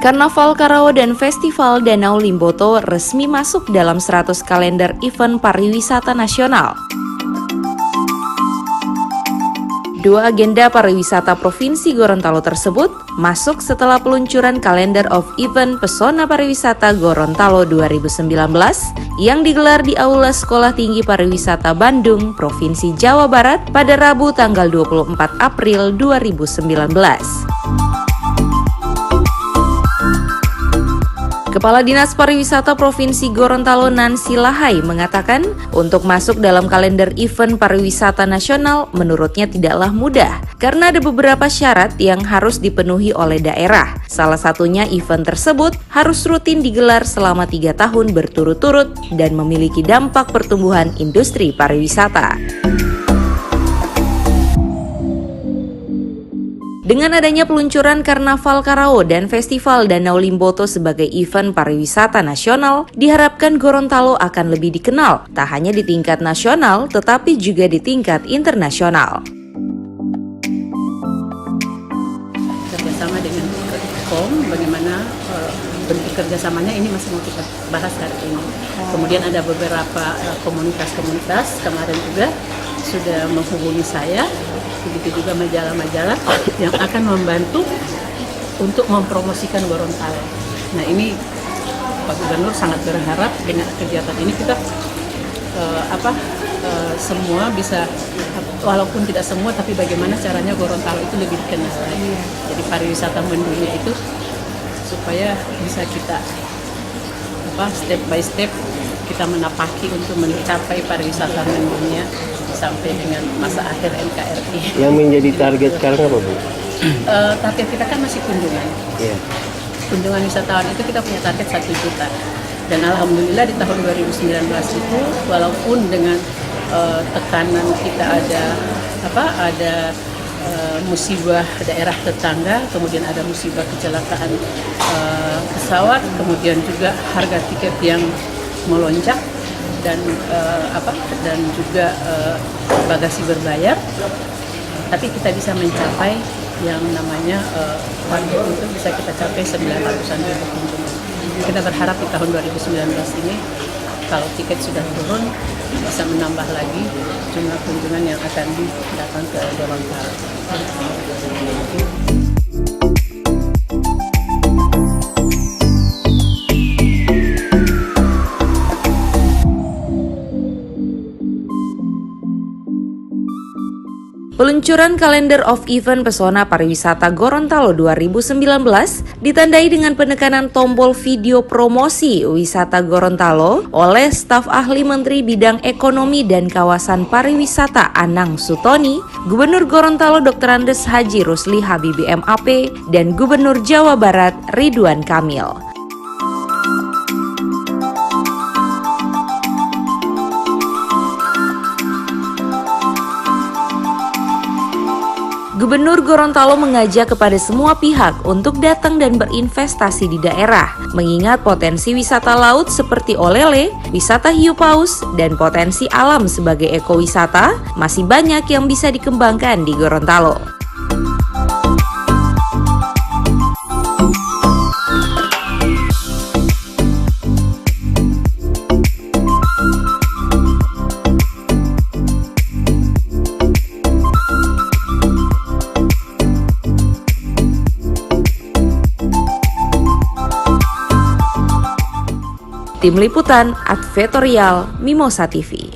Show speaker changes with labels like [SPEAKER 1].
[SPEAKER 1] Karnaval Karawa dan Festival Danau Limboto resmi masuk dalam 100 kalender event pariwisata nasional. Dua agenda pariwisata Provinsi Gorontalo tersebut masuk setelah peluncuran Calendar of Event Pesona Pariwisata Gorontalo 2019 yang digelar di Aula Sekolah Tinggi Pariwisata Bandung, Provinsi Jawa Barat pada Rabu tanggal 24 April 2019. Kepala Dinas Pariwisata Provinsi Gorontalo Nancy Lahai mengatakan untuk masuk dalam kalender event pariwisata nasional menurutnya tidaklah mudah karena ada beberapa syarat yang harus dipenuhi oleh daerah. Salah satunya event tersebut harus rutin digelar selama 3 tahun berturut-turut dan memiliki dampak pertumbuhan industri pariwisata. Dengan adanya peluncuran Karnaval Karawa dan Festival Danau Limboto sebagai event pariwisata nasional, diharapkan Gorontalo akan lebih dikenal, tak hanya di tingkat nasional, tetapi juga di tingkat internasional.
[SPEAKER 2] Kerjasama dengan KOM, bagaimana bentuk kerjasamanya ini masih mau kita bahas hari ini. Kemudian ada beberapa komunitas-komunitas kemarin juga sudah menghubungi saya, begitu juga majalah-majalah yang akan membantu untuk mempromosikan Gorontalo. Nah ini Pak Gubernur sangat berharap dengan kegiatan ini kita semua bisa, walaupun tidak semua, tapi bagaimana caranya Gorontalo itu lebih dikenal lagi. Jadi pariwisata mendunia itu supaya bisa kita step by step kita menapaki untuk mencapai pariwisata mendunia sampai dengan masa akhir NKRI.
[SPEAKER 3] Yang menjadi target sekarang apa, Bu?
[SPEAKER 2] Target kita kan masih kunjungan.
[SPEAKER 3] Yeah.
[SPEAKER 2] Kunjungan wisatawan itu kita punya target 1 juta. Dan alhamdulillah di tahun 2019 itu walaupun dengan tekanan kita ada musibah daerah tetangga, kemudian ada musibah kecelakaan pesawat, kemudian juga harga tiket yang melonjak dan juga bagasi berbayar, tapi kita bisa mencapai yang namanya target itu bisa kita capai 900-an ribu kunjungan. Kita berharap di tahun 2019 ini kalau tiket sudah turun bisa menambah lagi jumlah kunjungan yang akan datang ke Gorontalo.
[SPEAKER 1] Peluncuran Calendar of Event Pesona Pariwisata Gorontalo 2019 ditandai dengan penekanan tombol video promosi wisata Gorontalo oleh staf ahli Menteri Bidang Ekonomi dan Kawasan Pariwisata Anang Sutoni, Gubernur Gorontalo Dr. Andes Haji Rusli Habibie MAP, dan Gubernur Jawa Barat Ridwan Kamil. Gubernur Gorontalo mengajak kepada semua pihak untuk datang dan berinvestasi di daerah, mengingat potensi wisata laut seperti olele, wisata hiu paus, dan potensi alam sebagai ekowisata masih banyak yang bisa dikembangkan di Gorontalo. Tim Liputan Advertorial Mimosa TV.